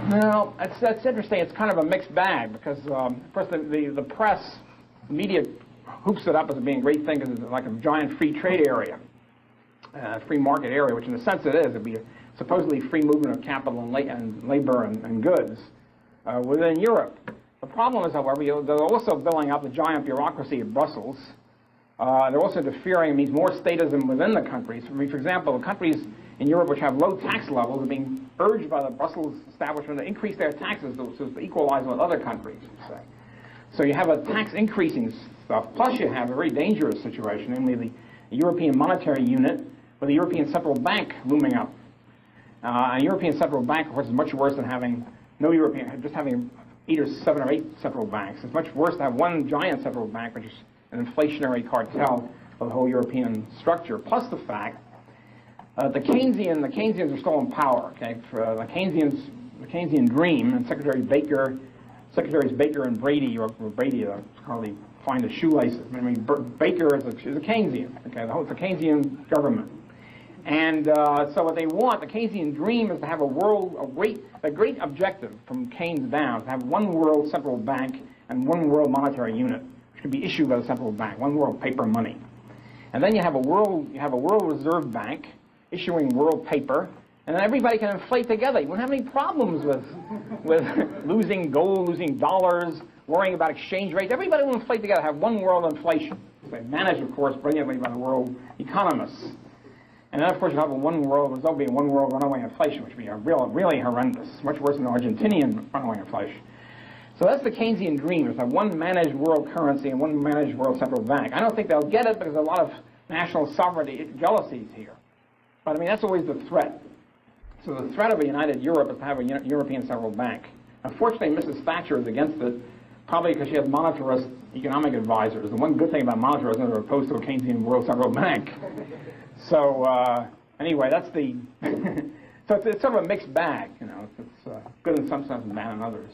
Well, that's interesting. It's kind of a mixed bag because, of course, the press, the media hoops it up as being a great thing because it's like a giant free trade area, free market area, which in a sense it is. It'd be a supposedly free movement of capital and labor and goods within Europe. The problem is, however, they're also building up the giant bureaucracy of Brussels. They're also interfering. It means more statism within the countries. For example, the countries in Europe which have low tax levels are being urged by the Brussels establishment to increase their taxes to equalize with other countries, say. So you have a tax increasing stuff, plus you have a very dangerous situation, namely the European monetary unit with the European Central Bank looming up. A European Central Bank, of course, is much worse than having no European, just having 8 or 7 or 8 central banks. It's much worse to have one giant central bank, which is an inflationary cartel of the whole European structure, plus the fact the Keynesians are still in power. Okay, for the Keynesian dream, and Secretaries Baker and Brady, or Brady, hardly find the shoelaces. I mean, Baker is a Keynesian. Okay, it's a Keynesian government, and so what they want, the Keynesian dream, is to have a great objective from Keynes down, to have one world central bank and one world monetary unit, which can be issued by the central bank, one world paper money, and then you have a world reserve bank issuing world paper, and then everybody can inflate together. You won't have any problems with losing gold, losing dollars, worrying about exchange rates. Everybody will inflate together, have one world inflation. They managed, of course, brilliantly by the world economists. And then, of course, you'll have there'll be a one world runaway inflation, which would be really horrendous, much worse than the Argentinian runaway inflation. So that's the Keynesian dream, is that one managed world currency and one managed world central bank. I don't think they'll get it because there's a lot of national sovereignty jealousies here. But, I mean, that's always the threat. So the threat of a united Europe is to have a European central bank. Unfortunately, Mrs. Thatcher is against it, probably because she has monetarist economic advisors. The one good thing about monetarism is they're opposed to a Keynesian world central bank. So anyway, that's the... so it's sort of a mixed bag, you know. It's good in some sense and bad in others.